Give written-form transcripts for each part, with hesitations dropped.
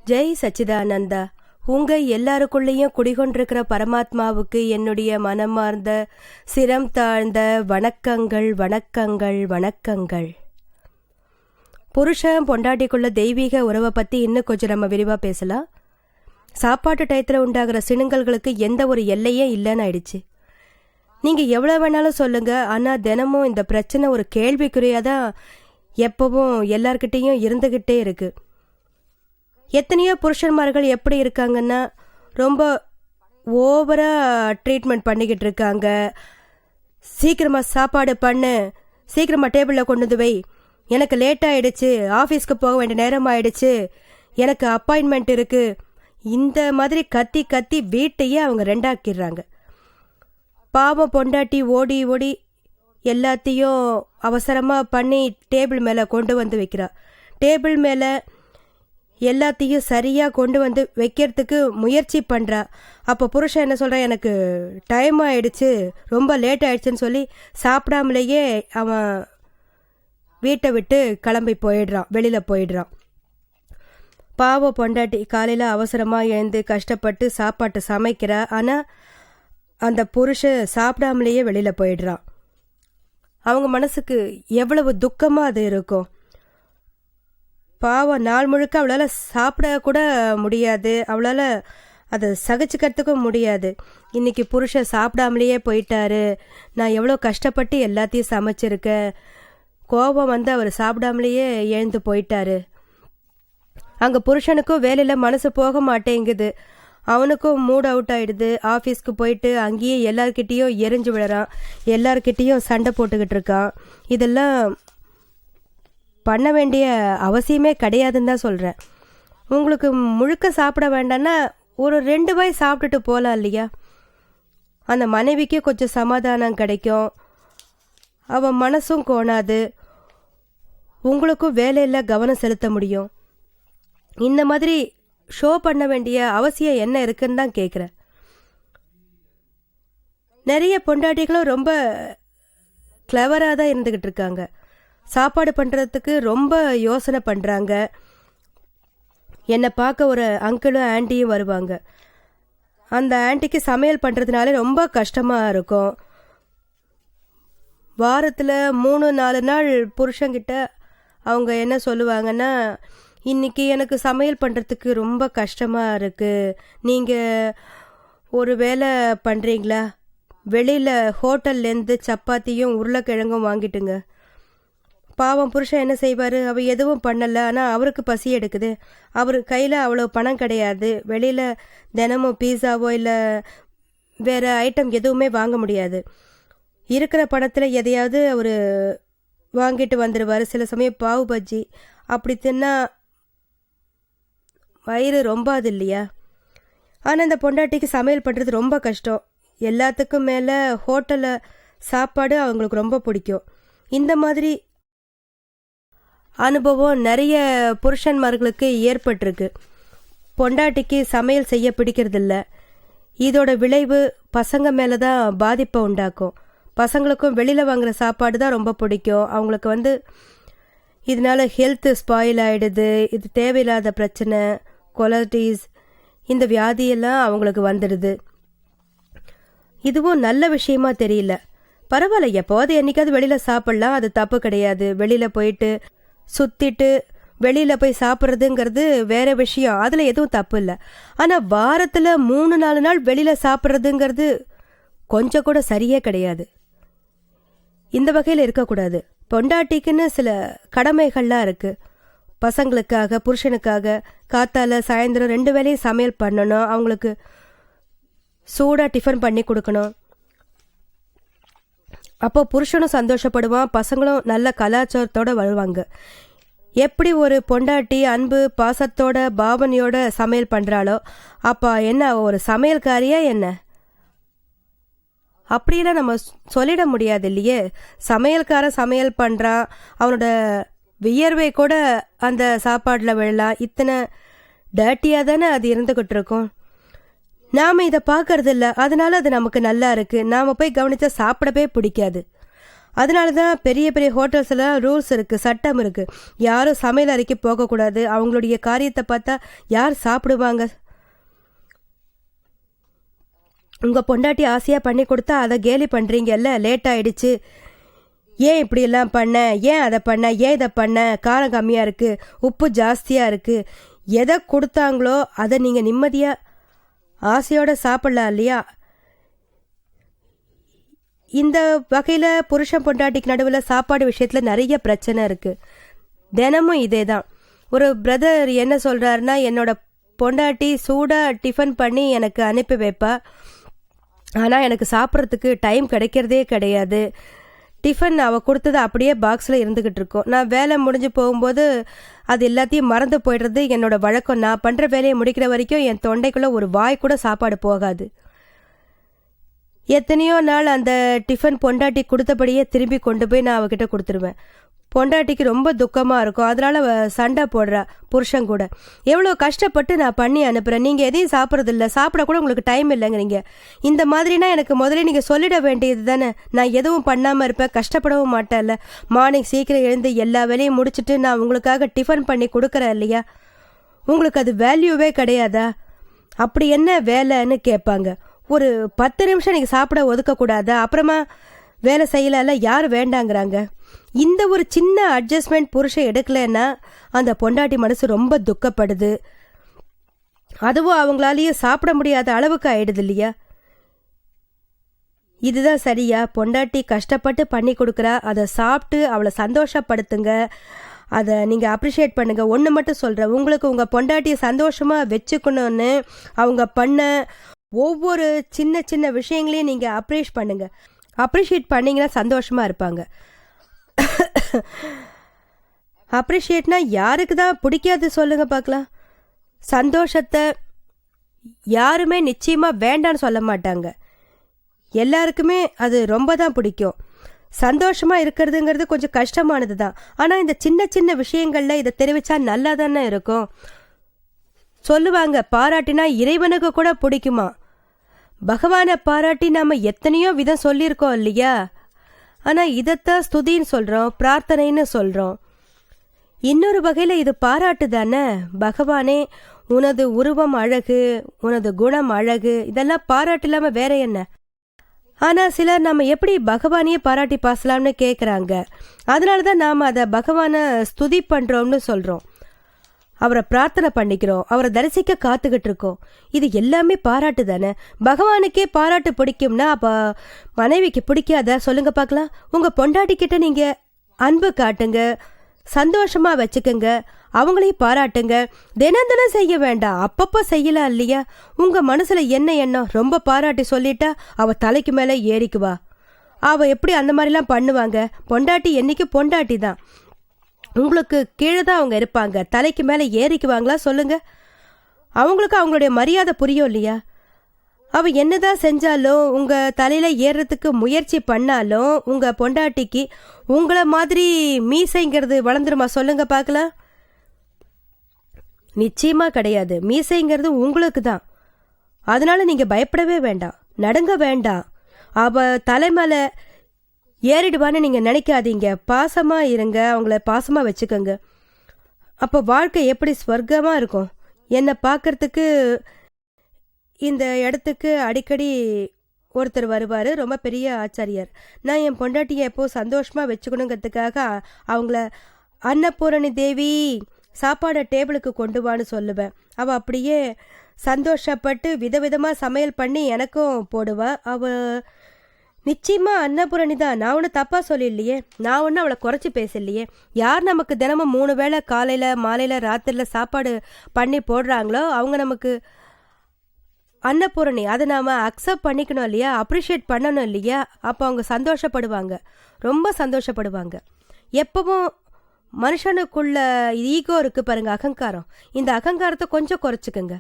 ஜெய் சச்சிதானந்தா. உங்க எல்லாருக்குள்ளேயும் குடிகொண்டிருக்கிற பரமாத்மாவுக்கு என்னுடைய மனமார்ந்த சிரம் தாழ்ந்த வணக்கங்கள் வணக்கங்கள் வணக்கங்கள். புருஷன் பொண்டாட்டிக்குள்ள தெய்வீக உறவை பத்தி இன்னும் கொஞ்சம் நம்ம விரிவா பேசலாம். சாப்பாட்டு டயத்துல உண்டாகிற சிணுங்கல்களுக்கு எந்த ஒரு எல்லையே இல்லைன்னு ஆயிடுச்சு. நீங்க எவ்வளவு வேணாலும் சொல்லுங்க, ஆனா தினமும் இந்த பிரச்சனை ஒரு கேள்விக்குறியாதான் எப்பவும் எல்லார்கிட்டையும் இருந்துகிட்டே இருக்கு. எத்தனையோ புருஷன்மார்கள் எப்படி இருக்காங்கன்னா, ரொம்ப ஓவரா ட்ரீட்மெண்ட் பண்ணிக்கிட்டு இருக்காங்க. சீக்கிரமா சாப்பாடு பண்ணு, சீக்கிரமா டேபிளில் கொண்டு வந்து வை, எனக்கு லேட் ஆயிடுச்சு, ஆஃபீஸ்க்கு போக வேண்டிய நேரம் ஆயிடுச்சு, எனக்கு அப்பாயின்மெண்ட் இருக்கு, இந்த மாதிரி கத்தி கத்தி வீட்டையே அவங்க ரெண்டாக்கிடுறாங்க. பாவம் பொண்டாட்டி ஓடி ஓடி எல்லாத்தையும் அவசரமாக பண்ணி டேபிள் மேலே கொண்டு வந்து வைக்கிறா. டேபிள் மேலே எல்லாத்தையும் சரியாக கொண்டு வந்து வைக்கிறதுக்கு முயற்சி பண்ணுறா. அப்போ புருஷன் என்ன சொல்கிறா, எனக்கு டைம் ஆயிடுச்சு, ரொம்ப லேட் ஆயிடுச்சுன்னு சொல்லி சாப்பிடாமலேயே அவன் வீட்டை விட்டு கிளம்பி போயிடுறான், வெளியில் போயிடுறான். பாவம் பொண்டாட்டி காலையில் அவசரமாக எழுந்து கஷ்டப்பட்டு சாப்பாட்டு சமைக்கிறா. ஆனால் அந்த புருஷன் சாப்பிடாமலேயே வெளியில் போயிடுறான். அவங்க மனசுக்கு எவ்வளவு துக்கமாக அது இருக்கும். பாவம் நாள் முழுக்க அவளால் சாப்பிட கூட முடியாது, அவளால் அதை சகிச்சுக்கிறதுக்கும் முடியாது. இன்னைக்கு புருஷன் சாப்பிடாமலேயே போயிட்டாரு, நான் எவ்வளோ கஷ்டப்பட்டு எல்லாத்தையும் சமைச்சிருக்கேன், கோபம் வந்து அவர் சாப்பிடாமலேயே எழுந்து போயிட்டாரு. அங்கே புருஷனுக்கும் வேலையில் மனசு போக மாட்டேங்குது, அவனுக்கும் மூட் அவுட் ஆயிடுது. ஆஃபீஸ்க்கு போயிட்டு அங்கேயே எல்லார்கிட்டேயும் எரிஞ்சு விடுறான், எல்லார்கிட்டேயும் சண்டை போட்டுக்கிட்டு இருக்கான். இதெல்லாம் பண்ண வேண்டிய அவசியமே கிடையாதுன்னு தான் சொல்கிறேன். உங்களுக்கு முழுக்க சாப்பிட வேண்டான்னா ஒரு 2 வாய் சாப்பிட்டுட்டு போகலாம் இல்லையா? அந்த மனைவிக்கு கொஞ்சம் சமாதானம் கிடைக்கும், அவன் மனசும் கோணாது, உங்களுக்கும் வேலையில் கவனம் செலுத்த முடியும். இந்த மாதிரி ஷோ பண்ண வேண்டிய அவசியம் என்ன இருக்குன்னு தான் கேட்குறேன். நிறைய பொண்டாட்டிகளும் ரொம்ப கிளவராக தான் இருந்துக்கிட்டு இருக்காங்க. சாப்பாடு பண்ணுறதுக்கு ரொம்ப யோசனை பண்ணுறாங்க. என்னை பார்க்க ஒரு அங்கிளும் ஆண்டியும் வருவாங்க. அந்த ஆண்டிக்கு சமையல் பண்ணுறதுனால ரொம்ப கஷ்டமாக இருக்கும். வாரத்தில் 3-4 நாள் புருஷங்கிட்ட அவங்க என்ன சொல்லுவாங்கன்னா, இன்னைக்கு எனக்கு சமையல் பண்ணுறதுக்கு ரொம்ப கஷ்டமாக இருக்குது, நீங்கள் ஒரு வேலை பண்ணுறீங்களா, வெளியில் ஹோட்டல்லேருந்து சப்பாத்தியும் உருளைக்கிழங்கும் வாங்கிட்டுங்க. பாவம் புருஷன் என்ன செய்வார், அவர் எதுவும் பண்ணலை, ஆனால் அவருக்கு பசி எடுக்குது, அவர் கையில் அவ்வளோ பணம் கிடையாது, வெளியில் தினமும் பீஸாவோ இல்லை வேறு ஐட்டம் எதுவுமே வாங்க முடியாது. இருக்கிற பணத்தில் எதையாவது அவர் வாங்கிட்டு வந்துடுவார். சில சமயம் பாவு பஜ்ஜி அப்படி தின்னா வயிறு ரொம்ப அது இல்லையா? ஆனால் இந்த பொண்டாட்டிக்கு சமையல் பண்ணுறது ரொம்ப கஷ்டம். எல்லாத்துக்கும் மேலே ஹோட்டலில் சாப்பாடு அவங்களுக்கு ரொம்ப பிடிக்கும். இந்த மாதிரி அனுபவம் நிறைய புருஷன்மார்களுக்கு ஏற்பட்டிருக்கு. பொண்டாட்டிக்கு சமையல் செய்ய பிடிக்கிறதில்ல. இதோட விளைவு பசங்க மேலே தான் பாதிப்பை உண்டாக்கும். பசங்களுக்கும் வெளியில் வாங்குகிற சாப்பாடு தான் ரொம்ப பிடிக்கும். அவங்களுக்கு இதனால ஹெல்த் ஸ்பாயில் ஆகிடுது. இது தேவையில்லாத பிரச்சனை, கொலஸ்ட்ரீஸ், இந்த வியாதியெல்லாம் அவங்களுக்கு வந்துடுது. இதுவும் நல்ல விஷயமா தெரியல. பரவாயில்ல, எப்போது என்னைக்காவது வெளியில் சாப்பிட்லாம், அது தப்பு கிடையாது. வெளியில் போயிட்டு சுற்றிட்டு வெளியில் போய் சாப்பிட்றதுங்கிறது வேற விஷயம், அதில் எதுவும் தப்பு இல்லை. ஆனால் வாரத்தில் 3-4 நாள் வெளியில் சாப்பிட்றதுங்கிறது கொஞ்சம் கூட சரியே கிடையாது. இந்த வகையில் இருக்கக்கூடாது. பொண்டாட்டிக்குன்னு சில கடமைகள்லாம் இருக்குது. பசங்களுக்காக, புருஷனுக்காக காத்தால சாயந்தரம் 2 வேளையும் சமையல் பண்ணணும். அவங்களுக்கு சூடாக டிஃபன் பண்ணி கொடுக்கணும். அப்போ புருஷனும் சந்தோஷப்படுவான், பசங்களும் நல்ல கலாச்சாரத்தோடு வருவாங்க. எப்படி ஒரு பொண்டாட்டி அன்பு பாசத்தோட பாவனையோட சமையல் பண்ணுறாளோ, அப்போ என்ன ஒரு சமையல்காரியா என்ன? அப்படியெல்லாம் நம்ம சொல்லிட முடியாது இல்லையே. சமையல்காரன் சமையல் பண்ணுறான், அவனோட வியர்வை கூட அந்த சாப்பாடில் விழலாம். இத்தனை டர்ட்டியாக தானே அது இருந்துக்கிட்டு இருக்கும். நாம் இதை பார்க்கறது இல்லை, அதனால அது நமக்கு நல்லா இருக்குது. நாம் போய் கவனித்தா சாப்பிடவே பிடிக்காது. அதனால தான் பெரிய பெரிய ஹோட்டல்ஸ்லாம் ரூல்ஸ் இருக்குது, சட்டம் இருக்குது. யாரும் சமையல் அறைக்கு போகக்கூடாது. அவங்களுடைய காரியத்தை பார்த்தா யார் சாப்பிடுவாங்க? உங்கள் பொண்டாட்டி ஆசையாக பண்ணி கொடுத்தா அதை கேலி பண்ணுறீங்கல்ல, லேட் ஆகிடுச்சு, ஏன் இப்படியெல்லாம் பண்ண, ஏன் அதை பண்ண, ஏன் இதை பண்ண, காரம் கம்மியாக இருக்குது, உப்பு ஜாஸ்தியாக இருக்குது, எதை கொடுத்தாங்களோ அதை நீங்கள் நிம்மதியாக ஆசையோடு சாப்பிட்லாம் இல்லையா? இந்த வகையில் புருஷன் பொண்டாட்டிக்கு நடுவில் சாப்பாடு விஷயத்தில் நிறைய பிரச்சனை இருக்குது. தினமும் இதே தான். ஒரு பிரதர் என்ன சொல்கிறாருன்னா, என்னோட பொண்டாட்டி சூடாக டிஃபன் பண்ணி எனக்கு அனுப்பி வைப்பா, ஆனால் எனக்கு சாப்பிட்றதுக்கு டைம் கிடைக்கிறதே கிடையாது. டிஃபன் அவள் கொடுத்தது அப்படியே பாக்ஸில் இருந்துக்கிட்டு இருக்கோம். நான் வேலை முடிஞ்சு போகும்போது அது எல்லாத்தையும் மறந்து போய்டுறது என்னோட வழக்கம். நான் பண்ணுற வேலையை முடிக்கிற வரைக்கும் என் தொண்டைக்குள்ளே ஒரு வாய் கூட சாப்பாடு போகாது. எத்தனையோ நாள் அந்த டிஃபன் பொண்டாட்டி கொடுத்தபடியே திரும்பி கொண்டு போய் நான் அவகிட்ட கொடுத்துருவேன். பொண்டாட்டிக்கு ரொம்ப துக்கமாக இருக்கும். அதனால் சண்டை போடுறா புருஷன் கூட. எவ்வளோ கஷ்டப்பட்டு நான் பண்ணி அனுப்புகிறேன், நீங்கள் எதையும் சாப்பிட்றதில்ல, சாப்பிட கூட உங்களுக்கு டைம் இல்லைங்க. நீங்கள் இந்த மாதிரினா எனக்கு முதல்ல நீங்கள் சொல்லிட வேண்டியது தானே. நான் எதுவும் பண்ணாமல் இருப்பேன், கஷ்டப்படவும் மாட்டேன்ல. மார்னிங் சீக்கிரம் எழுந்து எல்லா வேலையும் முடிச்சுட்டு நான் உங்களுக்காக டிஃபன் பண்ணி கொடுக்குறேன் இல்லையா? உங்களுக்கு அது வேல்யூவே கிடையாதா? அப்படி என்ன வேலைன்னு கேட்பாங்க. ஒரு 10 நிமிஷம் நீங்கள் சாப்பிட ஒதுக்கக்கூடாதா? அப்புறமா வேலை செய்யலாம்ல, யார் வேண்டாங்கிறாங்க? இந்த ஒரு சின்ன அட்ஜஸ்ட்மெண்ட் புருஷன் எடுக்கலைன்னா அந்த பொண்டாட்டி மனசு ரொம்ப துக்கப்படுது. அதுவும் அவங்களாலேயே சாப்பிட முடியாத அளவுக்கு ஆயிடுது இல்லையா? இதுதான் சரியா? பொண்டாட்டி கஷ்டப்பட்டு பண்ணி கொடுக்குறா, அதை சாப்பிட்டு அவளை சந்தோஷப்படுத்துங்க, அதை நீங்கள் அப்ரிஷியேட் பண்ணுங்கள். ஒன்று மட்டும் சொல்கிறேன், உங்களுக்கு உங்கள் பொண்டாட்டியை சந்தோஷமாக வச்சுக்கணும்னு அவங்க பண்ண ஒவ்வொரு சின்ன சின்ன விஷயங்களையும் நீங்கள் அப்ரிஷியேட் பண்ணிங்கன்னா சந்தோஷமாக இருப்பாங்க. அப்ரிஷியேட்னா யாருக்கு தான் பிடிக்காது சொல்லுங்கள் பார்க்கலாம்? சந்தோஷத்தை யாருமே நிச்சயமாக வேண்டான்னு சொல்ல மாட்டாங்க. எல்லாருக்குமே அது ரொம்ப தான் பிடிக்கும். சந்தோஷமாக இருக்கிறதுங்கிறது கொஞ்சம் கஷ்டமானது தான். ஆனால் இந்த சின்ன சின்ன விஷயங்களில் இதை தெரிவித்தா நல்லா தானே இருக்கும். சொல்லுவாங்க, பாராட்டினா இறைவனுக்கு கூட பிடிக்குமா. பகவானை பாராட்டி நாம் எத்தனையோ விதம் சொல்லியிருக்கோம் இல்லையா? ஆனால் இதைத்தான் ஸ்துதின்னு சொல்கிறோம், பிரார்த்தனைன்னு சொல்கிறோம். இன்னொரு வகையில் இது பாராட்டு தானே. பகவானே, உனது உருவம் அழகு, உனது குணம் அழகு, இதெல்லாம் பாராட்டு இல்லாமல் வேற என்ன? ஆனால் சிலர் நம்ம எப்படி பகவானையே பாராட்டி பாசலாம்னு கேட்குறாங்க. அதனால தான் நாம் அதை பகவானை ஸ்துதி பண்ணுறோம்னு சொல்கிறோம், அவரை பிரார்த்தனை பண்ணிக்கிறோம், அவரை தரிசிக்க காத்துக்கிட்டு இருக்கோம். இது எல்லாமே பாராட்டு தானே. பகவானுக்கே பாராட்டு பிடிக்கும்னா அப்போ மனைவிக்கு பிடிக்காத சொல்லுங்க பார்க்கலாம்? உங்கள் பொண்டாட்டிக்கிட்ட நீங்கள் அன்பு காட்டுங்க, சந்தோஷமாக வச்சுக்கோங்க, அவங்களையும் பாராட்டுங்க. தினம் தினம் செய்ய வேண்டாம், அப்பப்போ செய்யலாம் இல்லையா? உங்கள் மனசில் என்ன எண்ணம்? ரொம்ப பாராட்டி சொல்லிட்டா அவள் தலைக்கு மேலே ஏறிக்குவா. அவள் எப்படி அந்த மாதிரிலாம் பண்ணுவாங்க? பொண்டாட்டி என்னைக்கு பொண்டாட்டி தான். உங்களுக்கு கீழே தான் அவங்க இருப்பாங்க, தலைக்கு மேலே ஏறிக்குவாங்களா சொல்லுங்க? அவங்களுக்கு அவங்களுடைய மரியாதை புரியும் இல்லையா? அவள் என்னதான் செஞ்சாலும் உங்கள் தலையில் ஏறுறதுக்கு முயற்சி பண்ணாலும் உங்கள் பொண்டாட்டிக்கு உங்களை மாதிரி மீசைங்கிறது வளர்ந்துருமா சொல்லுங்க பார்க்கலாம்? நிச்சயமாக கிடையாது. மீசைங்கிறது உங்களுக்கு தான். அதனால நீங்கள் பயப்படவே வேண்டாம், நடுங்க வேண்டாம். அவள் தலைமேலே ஏறிடுவான்னு நீங்கள் நினைக்காதீங்க. பாசமாக இருங்க, அவங்கள பாசமாக வச்சுக்கோங்க. அப்போ வாழ்க்கை எப்படி ஸ்வர்க்கமாக இருக்கும். என்னை பார்க்கறதுக்கு இந்த இடத்துக்கு அடிக்கடி ஒருத்தர் வருவார், ரொம்ப பெரிய ஆச்சாரியார். நான் என் பொண்டாட்டியை எப்போது சந்தோஷமாக வச்சுக்கணுங்கிறதுக்காக அவங்கள அன்னபூரணி தேவி சாப்பாடை டேபிளுக்கு கொண்டு வான்னு சொல்லுவேன். அவள் அப்படியே சந்தோஷப்பட்டு விதவிதமாக சமையல் பண்ணி எனக்கும் போடுவா. அவள் நிச்சயமாக அன்னபூரணி தான். நான் ஒன்றும் தப்பாக சொல்லிடலையே, நான் ஒன்றும் அவளை குறைச்சி பேசலையே. யார் நமக்கு தினமும் 3 வேளை காலையில் மாலையில் ராத்திரியில் சாப்பாடு பண்ணி போடுறாங்களோ அவங்க நமக்கு அன்னபூரணி. அதை நாம் அக்செப்ட் பண்ணிக்கணும் இல்லையா? அப்ரிஷியேட் பண்ணணும் இல்லையா? அப்போ அவங்க சந்தோஷப்படுவாங்க, ரொம்ப சந்தோஷப்படுவாங்க. எப்பவும் மனுஷனுக்குள்ள ஈகோ இருக்குது பாருங்க, அகங்காரம். இந்த அகங்காரத்தை கொஞ்சம் குறைச்சிக்கங்க.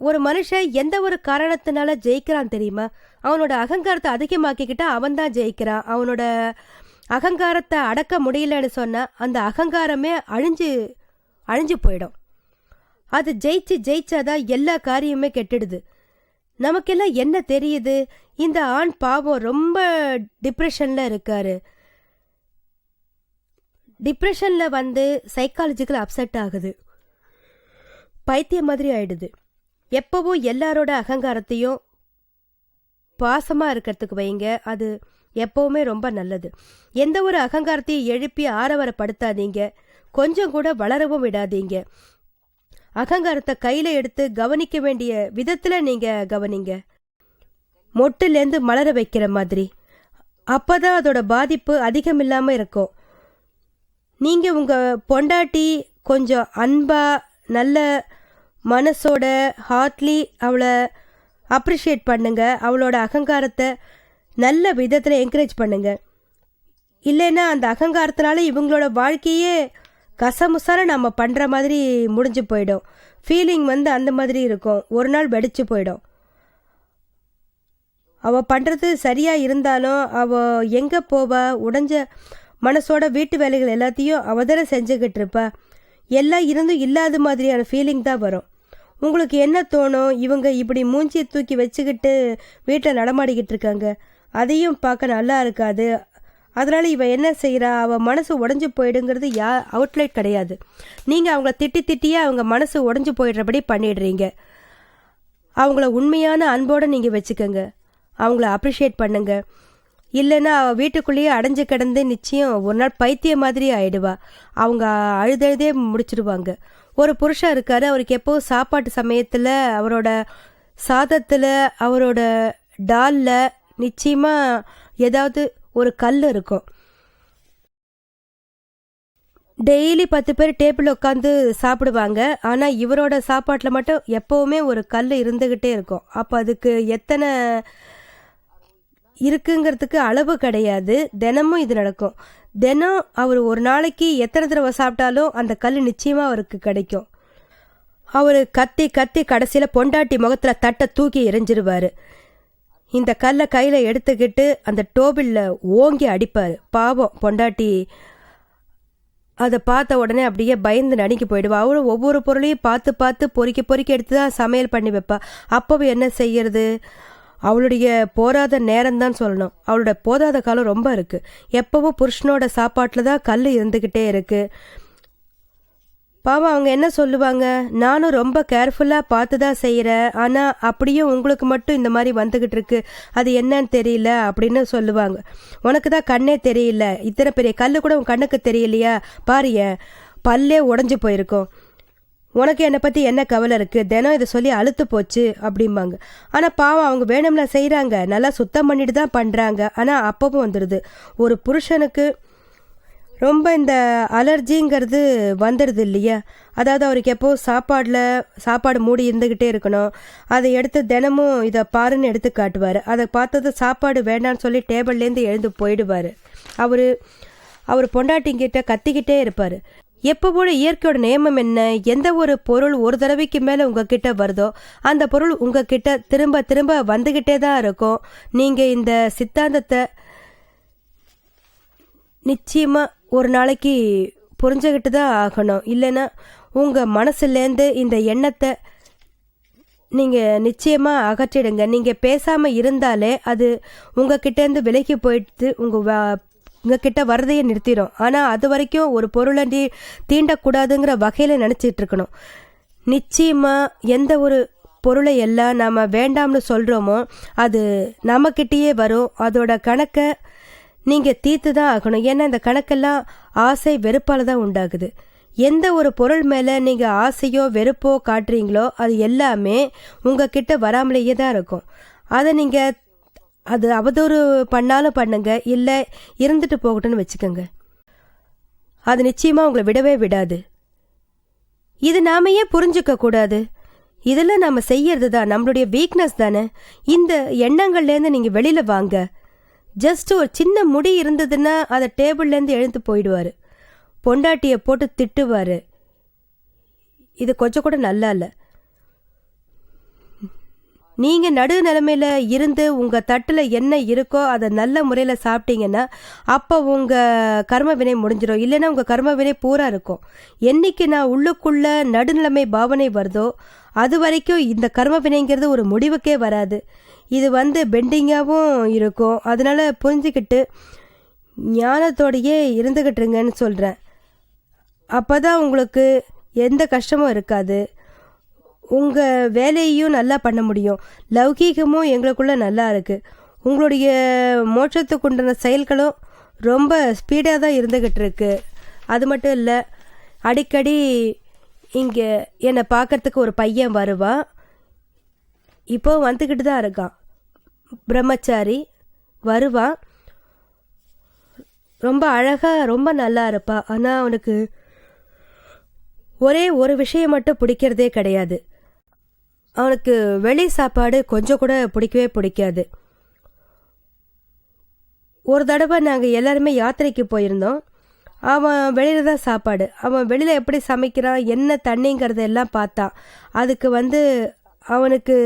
ஒரு மனுஷன் எந்த ஒரு காரணத்தினால ஜெயிக்கிறான் தெரியுமா? அவனோட அகங்காரத்தை அதிகமாக்கிக்கிட்டா அவன் தான் ஜெயிக்கிறான். அவனோட அகங்காரத்தை அடக்க முடியலன்னு சொன்னால் அந்த அகங்காரமே அழிஞ்சு போயிடும். அது ஜெயிச்சாதான் எல்லா காரியமே கெட்டுடுது. நமக்கெல்லாம் என்ன தெரியுது? இந்த ஆண் பாவம் ரொம்ப டிப்ரெஷன்ல இருக்காரு. டிப்ரெஷன்ல வந்து சைக்காலஜிக்கல் அப்செட் ஆகுது, பைத்தியம் மாதிரி ஆயிடுது. எப்பவும் எல்லாரோட அகங்காரத்தையும் பாசமா இருக்கிறதுக்கு வைங்க, அது எப்பவுமே ரொம்ப நல்லது. எந்த ஒரு அகங்காரத்தையும் எழுப்பி ஆரவரப்படுத்தாதீங்க, கொஞ்சம் கூட வளரவும் விடாதீங்க. அகங்காரத்தை கையில எடுத்து கவனிக்க வேண்டிய விதத்துல நீங்க கவனிங்க, மொட்டுலேருந்து மலர வைக்கிற மாதிரி. அப்பதான் அதோட பாதிப்பு அதிகமில்லாம இருக்கும். நீங்க உங்க பொண்டாட்டி கொஞ்சம் அன்பா நல்ல மனசோட ஹார்ட்லி அவளை அப்ரிஷியேட் பண்ணுங்க, அவளோட அகங்காரத்தை நல்ல விதத்தில் என்கரேஜ் பண்ணுங்க. இல்லைன்னா அந்த அகங்காரத்தினால இவங்களோட வாழ்க்கையே கசமுசார நம்ம பண்ணுற மாதிரி முடிஞ்சு போயிடும். ஃபீலிங் வந்து அந்த மாதிரி இருக்கும், ஒரு நாள் வெடிச்சு போயிடும். அவள் பண்ணுறது சரியாக இருந்தாலும் அவள் எங்கே போவா? உடஞ்ச மனசோட வீட்டு வேலைகள் எல்லாத்தையும் அவ தானே செஞ்சுக்கிட்டு இருப்பா. எல்லாம் இருந்தும் இல்லாத மாதிரியான ஃபீலிங் தான் வரும். உங்களுக்கு என்ன தோணும்? இவங்க இப்படி மூஞ்சியை தூக்கி வச்சுக்கிட்டு வீட்டில் நடமாடிக்கிட்டு இருக்காங்க, அதையும் பார்க்க நல்லா இருக்காது. அதனால் இவ என்ன செய்கிறா? அவள் மனசு உடஞ்சி போயிடுங்கிறது அவுட்லைட் கிடையாது. நீங்கள் அவங்கள திட்டியே அவங்க மனசு உடஞ்சி போயிடுறபடி பண்ணிடுறீங்க. அவங்கள உண்மையான அன்போடு நீங்கள் வச்சுக்கோங்க, அவங்கள அப்ரிஷியேட் பண்ணுங்க. இல்லைன்னா அவள் வீட்டுக்குள்ளேயே அடைஞ்சு கிடந்து நிச்சயம் ஒரு நாள் பைத்திய மாதிரி ஆயிடுவா. அவங்க அழுதழுதே முடிச்சிடுவாங்க. ஒரு புருஷன் இருக்காரு, அவருக்கு எப்போவும் சாப்பாட்டு சமயத்தில் அவரோட சாதத்தில் அவரோட டாலில் நிச்சயமாக ஏதாவது ஒரு கல் இருக்கும். டெய்லி 10 பேர் டேபிளில் உட்காந்து சாப்பிடுவாங்க, ஆனால் இவரோட சாப்பாட்டில் மட்டும் எப்போவுமே ஒரு கல் இருந்துக்கிட்டே இருக்கும். அப்போ அதுக்கு எத்தனை இருக்குங்கிறதுக்கு அளவு கிடையாது. தினமும் இது நடக்கும். தினம் அவர் ஒரு நாளைக்கு எத்தனை தடவை சாப்பிட்டாலும் அந்த கல் நிச்சயமாக அவருக்கு கிடைக்கும். அவர் கத்தி கத்தி கடைசியில் பொண்டாட்டி முகத்தில் தட்டை தூக்கி எரிஞ்சிருவார். இந்த கல்லை கையில் எடுத்துக்கிட்டு அந்த டோபிளில் ஓங்கி அடிப்பார். பாவம் பொண்டாட்டி அதை பார்த்த உடனே அப்படியே பயந்து நடுங்கி போயிடுவா. அவளும் ஒவ்வொரு பொருளையும் பார்த்து பார்த்து பொறுக்கி எடுத்து தான் சமையல் பண்ணி வைப்பா. அப்போவும் என்ன செய்யறது? அவளுடைய போராத நேரம்தான் சொல்லணும். அவளோட போதாத காலம் ரொம்ப இருக்கு. எப்பவும் புருஷனோட சாப்பாட்டில் தான் கல் இருந்துக்கிட்டே இருக்கு. பாவம் அவங்க என்ன சொல்லுவாங்க? நானும் ரொம்ப கேர்ஃபுல்லாக பார்த்து தான் செய்கிறேன், ஆனால் அப்படியும் உங்களுக்கு மட்டும் இந்த மாதிரி வந்துக்கிட்டு இருக்கு, அது என்னன்னு தெரியல அப்படின்னு சொல்லுவாங்க. உனக்கு தான் கண்ணே தெரியல, இத்தனை பெரிய கல் கூட உன் கண்ணுக்கு தெரியலையா? பாரிய பல்லே உடஞ்சி போயிருக்கோம், உனக்கு என்னை பற்றி என்ன கவலை இருக்குது? தினம் இதை சொல்லி அழுத்து போச்சு அப்படிம்பாங்க. ஆனால் பாவம் அவங்க வேணும்னா செய்கிறாங்க, நல்லா சுத்தம் பண்ணிட்டு தான் பண்ணுறாங்க. ஆனால் அப்பவும் வந்துடுது. ஒரு புருஷனுக்கு ரொம்ப இந்த அலர்ஜிங்கிறது வந்துடுது இல்லையா? அதாவது அவருக்கு எப்போ சாப்பாடு மூடி இருந்துக்கிட்டே இருக்கணும். அதை எடுத்து தினமும் இதை பாருன்னு எடுத்து காட்டுவார். அதை பார்த்தது சாப்பாடு வேண்டான்னு சொல்லி டேபிள்லேருந்து எழுந்து போயிடுவார். அவர் பொண்டாட்டிங்கிட்ட கத்திக்கிட்டே இருப்பார். எப்போ போல இயற்கையோட நியமம் என்ன? எந்த ஒரு பொருள் ஒரு தடவைக்கு மேலே உங்ககிட்ட வருதோ அந்த பொருள் உங்ககிட்ட திரும்ப திரும்ப வந்துக்கிட்டே தான் இருக்கும். நீங்கள் இந்த சித்தாந்தத்தை நிச்சயமாக ஒரு நாளைக்கு புரிஞ்சுக்கிட்டு தான் ஆகணும். இல்லைன்னா உங்கள் மனசுலேருந்து இந்த எண்ணத்தை நீங்கள் நிச்சயமாக அகற்றிடுங்க. நீங்கள் பேசாமல் இருந்தாலே அது உங்ககிட்டேருந்து விலகி போயிட்டு உங்ககிட்ட வரதையே நிறுத்திடும். ஆனால் அது வரைக்கும் ஒரு பொருளை தீண்டக்கூடாதுங்கிற வகையில் நினச்சிட்டு இருக்கணும். நிச்சயமாக எந்த ஒரு பொருளை எல்லாம் நாம் வேண்டாம்னு சொல்கிறோமோ அது நம்மக்கிட்டேயே வரும். அதோட கணக்கை நீங்கள் தீர்த்து தான் ஆகணும். ஏன்னா இந்த கணக்கெல்லாம் ஆசை வெறுப்பால் தான் உண்டாகுது. எந்த ஒரு பொருள் மேலே நீங்கள் ஆசையோ வெறுப்போ காட்டுறீங்களோ அது எல்லாமே உங்ககிட்ட வராமலேயே தான் இருக்கும். அதை நீங்கள் அது அவதூறு பண்ணாலும் பண்ணுங்க, இல்லை இருந்துட்டு போகட்டும்னு வச்சுக்கோங்க, அது நிச்சயமாக உங்களை விடவே விடாது. இது நாம ஏன் புரிஞ்சுக்க கூடாது? இதெல்லாம் நம்ம செய்யறது தான் நம்மளுடைய வீக்னஸ் தானே. இந்த எண்ணங்கள்லேருந்து நீங்கள் வெளியில் வாங்க. ஜஸ்ட் ஒரு சின்ன முடி இருந்ததுன்னா அதை டேபிள்லேருந்து எழுந்து போயிடுவார், பொண்டாட்டியை போட்டு திட்டுவார். இது கொஞ்சம் கூட நல்லா இல்லை. நீங்கள் நடு நிலைமையில் இருந்து உங்கள் தட்டில் என்ன இருக்கோ அதை நல்ல முறையில் சாப்பிட்டீங்கன்னா அப்போ உங்கள் கர்ம வினை முடிஞ்சிடும். இல்லைன்னா உங்கள் கர்ம வினை பூரா இருக்கும். என்னைக்கு நான் உள்ளுக்குள்ள நடுநிலைமை பாவனை வருதோ அது வரைக்கும் இந்த கர்ம வினைங்கிறது ஒரு முடிவுக்கே வராது. இது பெண்டிங்காகவும் இருக்கும். அதனால் புரிஞ்சுக்கிட்டு ஞானத்தோடையே இருந்துக்கிட்டுருங்கன்னு சொல்கிறேன். அப்போ தான் உங்களுக்கு எந்த கஷ்டமும் இருக்காது. உங்கள் வேலையையும் நல்லா பண்ண முடியும். லௌகீகமும் எங்களுக்குள்ளே நல்லா இருக்குது. உங்களுடைய மோட்சத்துக்கு உண்டான செயல்களும் ரொம்ப ஸ்பீடாக தான் இருந்துக்கிட்டு இருக்கு. அது மட்டும் இல்லை, அடிக்கடி இங்கே என்னை பார்க்கறதுக்கு ஒரு பையன் வருவான். இப்போ வந்துக்கிட்டு தான் இருக்கான். பிரம்மச்சாரி வருவான். ரொம்ப அழகாக ரொம்ப நல்லா இருப்பா. ஆனால் அவனுக்கு ஒரே ஒரு விஷயம் மட்டும் பிடிக்கிறதே கிடையாது. அவனுக்கு வெளி சாப்பாடு கொஞ்சம் கூட பிடிக்கவே பிடிக்காது. ஒரு தடவை நாங்கள் எல்லாருமே யாத்திரைக்கு போயிருந்தோம். அவன் வெளியில் தான் சாப்பாடு. அவன் வெளியில் எப்படி சமைக்கிறான், என்ன தண்ணிங்கிறத எல்லாம் பார்த்தான். அதுக்கு அவனுக்கு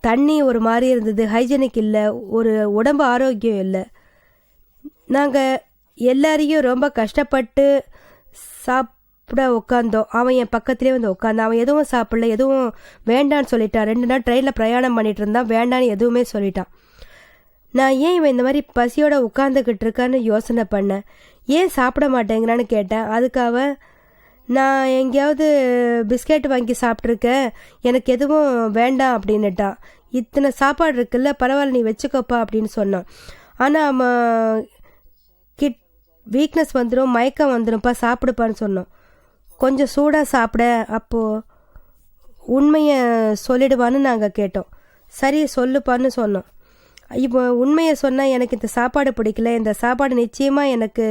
தண்ணி ஒரு மாதிரி இருந்தது, ஹைஜீனிக் இல்லை, ஒரு உடம்பு ஆரோக்கியம் இல்லை. நாங்கள் எல்லாரையும் ரொம்ப கஷ்டப்பட்டு சாப்பிட உட்காந்தோம். அவன் என் பக்கத்துலேயே உட்காந்தான். அவன் எதுவும் சாப்பிடல, எதுவும் வேண்டான்னு சொல்லிட்டான். 2 நாள் ட்ரெயினில் பிரயாணம் பண்ணிட்டு இருந்தான். வேண்டான்னு எதுவுமே சொல்லிட்டான். நான் ஏன் இவன் இந்த மாதிரி பசியோட உட்காந்துக்கிட்டு இருக்கான்னு யோசனை பண்ணேன். ஏன் சாப்பிட மாட்டேங்கிறான்னு கேட்டேன். அதுக்கு நான் எங்கேயாவது பிஸ்கெட் வாங்கி சாப்பிட்ருக்கேன், எனக்கு எதுவும் வேண்டாம் அப்படின்னுட்டான். இத்தனை சாப்பாடு இருக்குல்ல, பரவாயில்ல நீ வச்சுக்கோப்பா அப்படின்னு சொன்னான். ஆனால் அவன் வீக்னஸ் வந்துடும், மயக்கம் வந்துடும்ப்பா, சாப்பிடுப்பான்னு சொன்னோம். கொஞ்சம் சூடாக சாப்பிட, அப்போது உண்மையை சொல்லிடுவான்னு நாங்கள் கேட்டோம். சரி சொல்லுப்பான்னு சொன்னோம். இப்போ உண்மையை சொன்னால் எனக்கு இந்த சாப்பாடு பிடிக்கல, இந்த சாப்பாடு நிச்சயமாக எனக்கு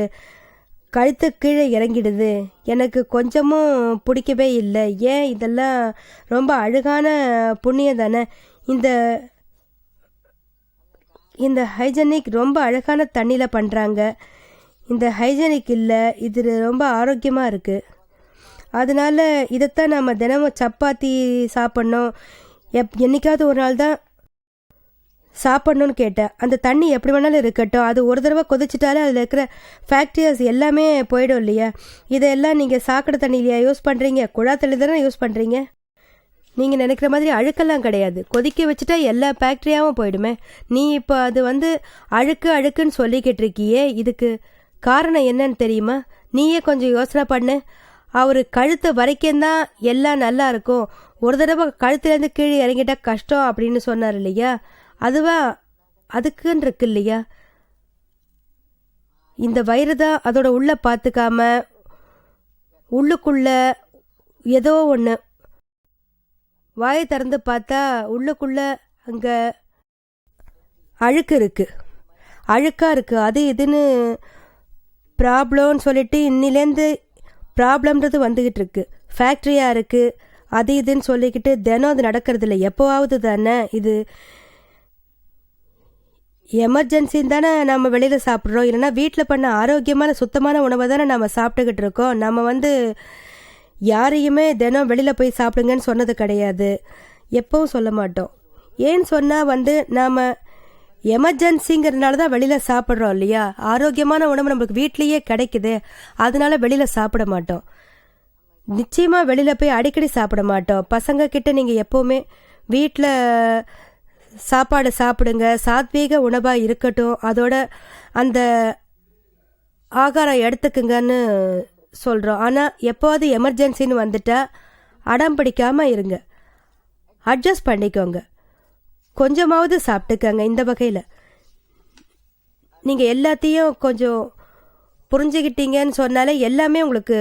கழுத்து கீழே இறங்கிடுது, எனக்கு கொஞ்சமும் பிடிக்கவே இல்லை. ஏன் இதெல்லாம் ரொம்ப அழகான புண்ணியம் தானே, இந்த ஹைஜெனிக் ரொம்ப அழகான தண்ணியில் பண்ணுறாங்க, இந்த ஹைஜெனிக் இல்லை, இது ரொம்ப ஆரோக்கியமாக இருக்குது. அதனால் இதைத்தான் நம்ம தினமும் சப்பாத்தி சாப்பிட்ணும், என்னைக்காவது ஒரு நாள் தான் சாப்பிட்ணுன்னு கேட்டேன். அந்த தண்ணி எப்படி வேணாலும் இருக்கட்டும், அது ஒரு தடவை கொதிச்சிட்டாலே அதில் இருக்கிற ஃபேக்டரியாஸ் எல்லாமே போயிடும் இல்லையா. இதெல்லாம் நீங்கள் சாக்கடை தண்ணியிலையா யூஸ் பண்ணுறீங்க, குழா தண்ணி தானே யூஸ் பண்ணுறீங்க. நீங்கள் நினைக்கிற மாதிரி அழுக்கெல்லாம் கிடையாது. கொதிக்க வச்சுட்டா எல்லா ஃபேக்ட்ரியாகவும் போயிடுமே. நீ இப்போ அது அழுக்குன்னு சொல்லிக்கிட்டு இருக்கியே, இதுக்கு காரணம் என்னன்னு தெரியுமா? நீயே கொஞ்சம் யோசனை பண்ணு. அவர் கழுத்து வரைக்கும் தான் எல்லாம் நல்லா இருக்கும், ஒரு தடவை கழுத்துலேருந்து கீழே இறங்கிட்டா கஷ்டம் அப்படின்னு சொன்னார் இல்லையா. அதுக்குன்னு இருக்கு இல்லையா. இந்த வயிறு தான் அதோட உள்ள பார்த்துக்காம உள்ளுக்குள்ள ஏதோ ஒன்று வாயை திறந்து பார்த்தா உள்ளுக்குள்ள அங்கே அழுக்கு இருக்குது, அழுக்காக இருக்குது. அது இதுன்னு ப்ராப்ளம்னு சொல்லிட்டு இன்னிலேருந்து ப்ராப்ளம்ன்றது வந்துக்கிட்டு இருக்கு. ஃபேக்ட்ரியாக இருக்குது, அது இதுன்னு சொல்லிக்கிட்டு தினம் அது நடக்கிறது இல்லை, எப்போவாவது தானே. இது எமர்ஜென்சின்னு தானே நம்ம வெளியில் சாப்பிட்றோம். இல்லைன்னா வீட்டில் பண்ண ஆரோக்கியமான சுத்தமான உணவை தானே நம்ம சாப்பிட்டுக்கிட்டு இருக்கோம். நம்ம யாரையுமே தினம் வெளியில் போய் சாப்பிடுங்கன்னு சொன்னது கிடையாது, எப்பவும் சொல்ல மாட்டோம். ஏன்னு சொன்னால் நாம் எமர்ஜென்சிங்கிறதுனால தான் வெளியில் சாப்பிட்றோம் இல்லையா. ஆரோக்கியமான உணவு நம்மளுக்கு வீட்லேயே கிடைக்குது, அதனால வெளியில் சாப்பிட மாட்டோம். நிச்சயமாக வெளியில் போய் அடிக்கடி சாப்பிட மாட்டோம். பசங்க கிட்ட நீங்கள் எப்போவுமே வீட்டில் சாப்பாடு சாப்பிடுங்க, சாத்வீக உணவாக இருக்கட்டும், அதோட அந்த ஆகாரம் எடுத்துக்குங்கன்னு சொல்கிறோம். ஆனால் எப்போது எமர்ஜென்சின்னு வந்துட்டா அடம் பிடிக்காமல் இருங்க, அட்ஜஸ்ட் பண்ணிக்கோங்க, கொஞ்சமாவது சாப்பிட்டுக்கங்க. இந்த வகையில் நீங்கள் எல்லாத்தையும் கொஞ்சம் புரிஞ்சுக்கிட்டீங்கன்னு சொன்னாலே எல்லாமே உங்களுக்கு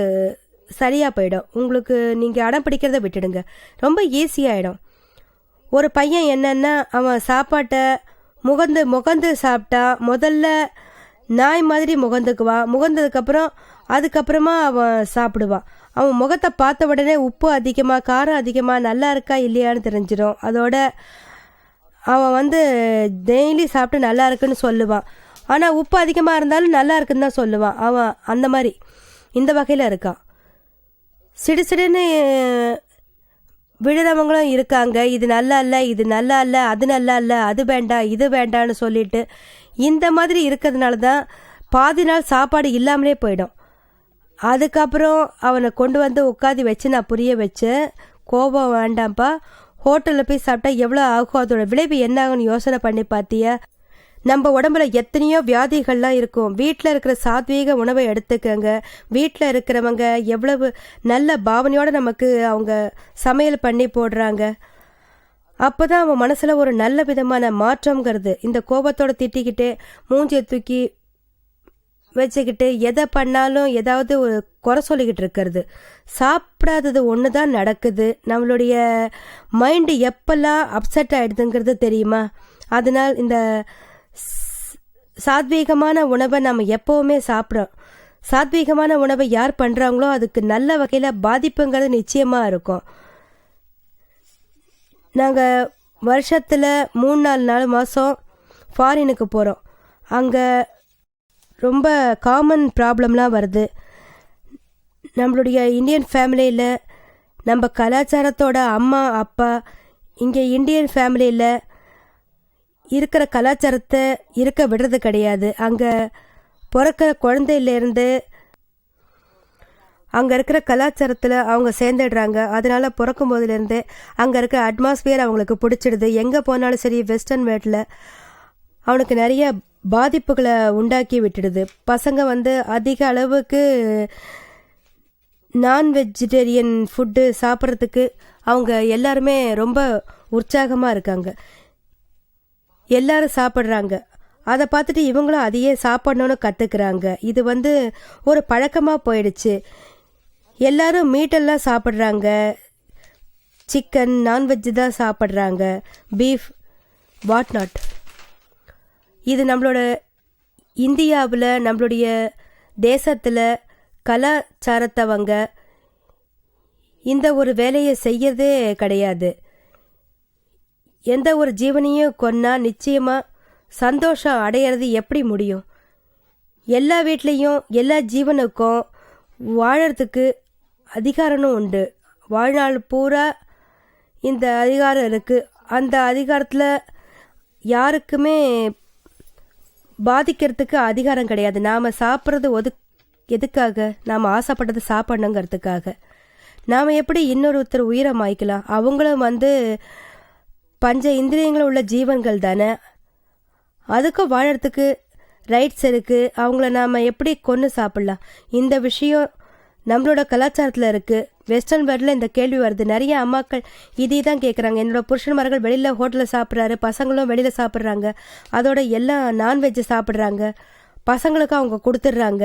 சரியாக போயிடும். உங்களுக்கு நீங்கள் அடம் பிடிக்கிறத விட்டுடுங்க, ரொம்ப ஈஸியாகிடும். ஒரு பையன் என்னன்னா, அவன் சாப்பாட்டை முகந்து சாப்பிட்டா முதல்ல நாய் மாதிரி முகந்துக்குவான். அதுக்கப்புறமா அவன் சாப்பிடுவான். அவன் முகத்தை பார்த்த உடனே உப்பு அதிகமாக, காரம் அதிகமாக, நல்லா இருக்கா இல்லையான்னு தெரிஞ்சிடும். அதோட அவன் டெய்லி சாப்பிட்டு நல்லா இருக்குன்னு சொல்லுவான். ஆனால் உப்பு அதிகமாக இருந்தாலும் நல்லா இருக்குன்னு தான் சொல்லுவான். அவன் அந்த மாதிரி இந்த வகையில் இருக்கான். சிடுசிடுன்னு விழுறவங்களும் இருக்காங்க. இது நல்லா இல்லை, இது நல்லா இல்லை, அது நல்லா இல்லை, அது வேண்டாம், இது வேண்டான்னு சொல்லிட்டு இந்த மாதிரி இருக்கிறதுனால தான் பாதி நாள் சாப்பாடு இல்லாமலே போயிடும். அதுக்கப்புறம் அவனை கொண்டு வந்து உட்காந்து வச்சு நான் புரிய வச்சேன், கோபம் வேண்டாம்ப்பா, ஹோட்டலில் போய் சாப்பிட்டா எவ்வளோ ஆகும், அதோட விளைவு என்ன ஆகும்னு யோசனை பண்ணி பார்த்தியா? நம்ம உடம்புல எத்தனையோ வியாதிகள்லாம் இருக்கும். வீட்டில் இருக்கிற சாத்வீக உணவை எடுத்துக்கங்க. வீட்டில் இருக்கிறவங்க எவ்வளவு நல்ல பாவனையோடு நமக்கு அவங்க சமையல் பண்ணி போடுறாங்க. அப்போ தான் அவன் மனசில் ஒரு நல்ல விதமான மாற்றங்கிறது. இந்த கோபத்தோடு திட்டிக்கிட்டு மூஞ்சியை தூக்கி வச்சுக்கிட்டு எதை பண்ணாலும் ஏதாவது ஒரு குறை சொல்லிக்கிட்டு இருக்கிறது, சாப்பிடாதது ஒன்று தான் நடக்குது. நம்மளுடைய மைண்டு எப்பெல்லாம் அப்செட் ஆகிடுதுங்கிறது தெரியுமா? அதனால் இந்த சாத்வீகமான உணவை நம்ம எப்போவுமே சாப்பிட்றோம். சாத்வீகமான உணவை யார் பண்ணுறாங்களோ அதுக்கு நல்ல வகையில் பாதிப்புங்கிறது நிச்சயமாக இருக்கும். நாங்கள் வருஷத்தில் 3-4 மாதம் ஃபாரினுக்கு போகிறோம். அங்கே ரொம்ப காமன் ப்ராப்ளம்லாம் வருது. நம்மளுடைய இந்தியன் ஃபேமிலியில் நம்ம கலாச்சாரத்தோட அம்மா அப்பா இங்கே இந்தியன் ஃபேமிலியில் இருக்கிற கலாச்சாரத்தை இருக்க விடுறது கிடையாது. அங்கே பிறக்கிற குழந்தையிலேருந்து அங்கே இருக்கிற கலாச்சாரத்தில் அவங்க சேர்ந்துடுறாங்க. அதனால் பிறக்கும் போதுலேருந்து அங்கே இருக்கிற அட்மாஸ்பியர் அவங்களுக்கு பிடிச்சிடுது. எங்கே போனாலும் சரி வெஸ்டர்ன் வேர்ல்டில் அவனுக்கு நிறைய பாதிப்புகளை உண்டாக்கி விட்டுடுது. பசங்க அதிக அளவுக்கு நான் வெஜிடேரியன் ஃபுட்டு சாப்பிட்றதுக்கு அவங்க எல்லாருமே ரொம்ப உற்சாகமாக இருக்காங்க. எல்லாரும் சாப்பிட்றாங்க. அதை பார்த்துட்டு இவங்களும் அதையே சாப்பிடணும்னு கற்றுக்குறாங்க. இது ஒரு பழக்கமாக போயிடுச்சு. எல்லாரும் மீட்டெல்லாம் சாப்பிட்றாங்க, சிக்கன் நான்வெஜ்ஜு தான் சாப்பிட்றாங்க, பீஃப் வாட் நாட். இது நம்மளோட இந்தியாவில் நம்மளுடைய தேசத்தில் கலாச்சாரத்தவங்க இந்த ஒரு வேலையை செய்யறதே கிடையாது. எந்த ஒரு ஜீவனையும் கொன்னா நிச்சயமாக சந்தோஷம் அடையிறது எப்படி முடியும்? எல்லா வீட்லேயும் எல்லா ஜீவனுக்கும் வாழறதுக்கு அதிகாரமும் உண்டு. வாழ்நாள் பூரா இந்த அதிகாரம் இருக்குது. அந்த அதிகாரத்தில் யாருக்குமே பாதிக்கிறதுக்கு அதிகாரம் கிடையாது. நாம் சாப்பிட்றது எதுக்காக? நாம் ஆசைப்பட்டது சாப்பிடணுங்கிறதுக்காக. நாம் எப்படி இன்னொருத்தர் உயிரை மாய்க்கலாம்? அவங்களும் பஞ்ச இந்திரியங்கள் உள்ள ஜீவன்கள் தானே. அதுக்கும் வாழறதுக்கு ரைட்ஸ் இருக்குது. அவங்கள நாம் எப்படி கொன்று சாப்பிட்லாம்? இந்த விஷயம் நம்மளோட கலாச்சாரத்தில் இருக்குது. வெஸ்டர்ன் வேர்ல்டில் இந்த கேள்வி வருது. நிறைய அம்மாக்கள் இதே தான் கேட்குறாங்க. என்னோடய புருஷன்மார்கள் வெளியில் ஹோட்டலில் சாப்பிட்றாரு, பசங்களும் வெளியில் சாப்பிட்றாங்க, அதோட எல்லாம் நான்வெஜ்ஜு சாப்பிட்றாங்க, பசங்களுக்கும் அவங்க கொடுத்துட்றாங்க.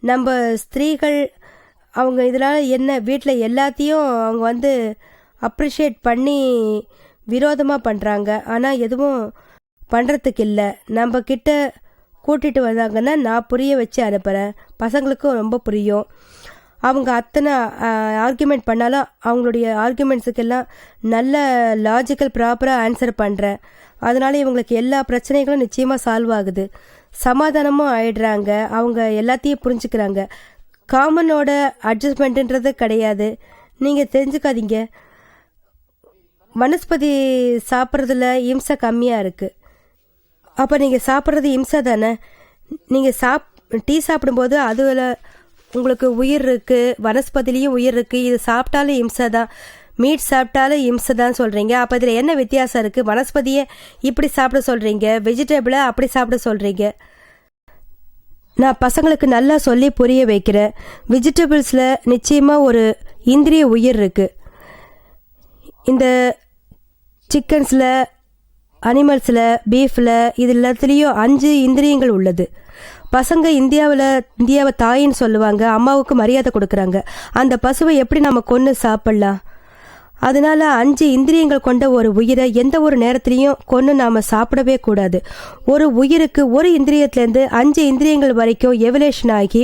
நம்ம ஸ்திரீகள் அவங்க இதனால் என்ன வீட்டில் எல்லாத்தையும் அவங்க அப்ரிஷியேட் பண்ணி விரோதமாக பண்ணுறாங்க. ஆனால் எதுவும் பண்ணுறதுக்கு இல்லை. நம்ம கிட்ட கூட்டிகிட்டு வந்தாங்கன்னா நான் புரிய வச்சு அனுப்புகிறேன். பசங்களுக்கும் ரொம்ப புரியும். அவங்க அத்தனை ஆர்கியூமெண்ட் பண்ணாலும் அவங்களுடைய ஆர்கியூமெண்ட்ஸுக்கெல்லாம் நல்ல லாஜிக்கல் ப்ராப்பராக ஆன்சர் பண்ணுறேன். அதனால இவங்களுக்கு எல்லா பிரச்சனைகளும் நிச்சயமாக சால்வ் ஆகுது. சமாதானமும் ஆயிடுறாங்க. அவங்க எல்லாத்தையும் புரிஞ்சுக்கிறாங்க. காமனோட அட்ஜஸ்ட்மெண்ட்டுன்றது கிடையாது. நீங்கள் தெரிஞ்சுக்காதீங்க. வனஸ்பதி சாப்பிட்றதுல இம்சை கம்மியாக இருக்குது. அப்போ நீங்கள் சாப்பிட்றது இம்சை தானே. நீங்கள் டீ சாப்பிடும்போது அதில் உங்களுக்கு உயிர் இருக்குது, வனஸ்பதிலையும் உயிர் இருக்குது. இது சாப்பிட்டாலும் இம்சை தான், மீட் சாப்பிட்டாலும் இம்சை தான் சொல்கிறீங்க. அப்போ இதில் என்ன வித்தியாசம் இருக்குது? வனஸ்பதியை இப்படி சாப்பிட சொல்கிறீங்க, வெஜிடபிளை அப்படி சாப்பிட சொல்கிறீங்க. நான் பசங்களுக்கு நல்லா சொல்லி புரிய வைக்கிறேன். வெஜிடபிள்ஸில் நிச்சயமாக ஒரு இந்திரிய உயிர் இருக்குது. இந்த சிக்கன்ஸில், அனிமல்ஸில், பீஃபில் இது எல்லாத்துலேயும் 5 இந்திரியங்கள் உள்ளது. பசங்க இந்தியாவை தாயின்னு சொல்லுவாங்க, அம்மாவுக்கு மரியாதை கொடுக்குறாங்க. அந்த பசுவை எப்படி நம்ம கொன்று சாப்பிட்லாம்? அதனால 5 இந்திரியங்கள் கொண்ட ஒரு உயிரை எந்த ஒரு நேரத்துலையும் கொன்று நாம் சாப்பிடவே கூடாது. ஒரு உயிருக்கு ஒரு இந்திரியத்துலேருந்து 5 இந்திரியங்கள் வரைக்கும் எவல்யூஷன் ஆகி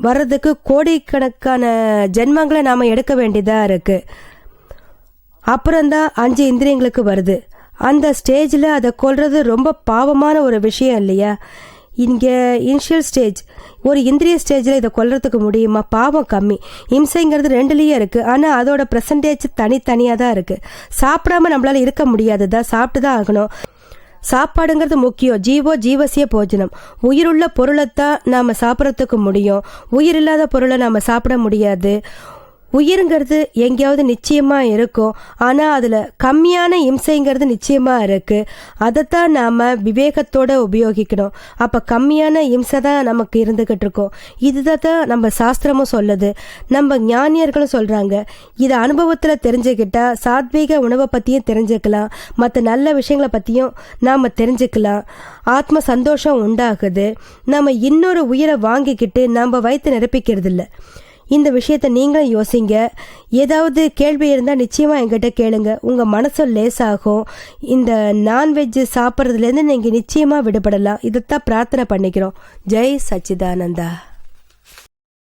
வர்றதுக்கு கோடிக்கணக்கான ஜென்மங்களை நாம் எடுக்க வேண்டியதாக இருக்குது. அப்புறம்தான் 5 இந்திரியங்களுக்கு வருது. அந்த ஸ்டேஜில் அதை கொல்றது ரொம்ப பாவமான ஒரு விஷயம் இல்லையா? இங்கே இனிஷியல் ஸ்டேஜ் ஒரு இந்திரிய ஸ்டேஜில் இதை கொல்றதுக்கு முடியுமா? பாவம் கம்மி. இம்சைங்கிறது ரெண்டுலேயே இருக்குது. ஆனால் அதோட பெர்சன்டேஜ் தனித்தனியாக தான் இருக்குது. சாப்பிடாம நம்மளால இருக்க முடியாது தான், சாப்பிட்டு தான் ஆகணும். சாப்பாடுங்கிறது முக்கியம். ஜீவசிய போஜனம். உயிருள்ள பொருளைத்தான் நாம் சாப்பிட்றதுக்கு முடியும். உயிர் இல்லாத பொருளை நாம் சாப்பிட முடியாது. உயிருங்கிறது எங்கேயாவது நிச்சயமா இருக்கும். ஆனா அதுல கம்மியான இம்சைங்கிறது நிச்சயமா இருக்கு. அதைத்தான் நாம விவேகத்தோட உபயோகிக்கணும். அப்ப கம்மியான இம்சை தான் நமக்கு இருந்துகிட்டு இருக்கோம். இதுதான் நம்ம சாஸ்திரமும் சொல்லுது, நம்ம ஞானியர்களும் சொல்றாங்க. இதை அனுபவத்துல தெரிஞ்சுக்கிட்டா சாத்வீக உணவை பத்தியும் தெரிஞ்சுக்கலாம், மற்ற நல்ல விஷயங்களை பத்தியும் நாம தெரிஞ்சுக்கலாம். ஆத்ம சந்தோஷம் உண்டாகுது. நம்ம இன்னொரு உயிரை வாங்கிக்கிட்டு நம்ம வயிற்று நிரப்பிக்கிறது இல்லை. இந்த விஷயத்த நீங்களும் யோசிங்க. ஏதாவது கேள்வி இருந்தால் நிச்சயமாக என்கிட்ட கேளுங்க. உங்கள் மனசு லேசாகும். இந்த நான்வெஜ் சாப்பிட்றதுலேருந்து நீங்கள் நிச்சயமாக விடுபடலாம். இதைத்தான் பிரார்த்தனை பண்ணிக்கிறோம். ஜெய் சச்சிதானந்தா.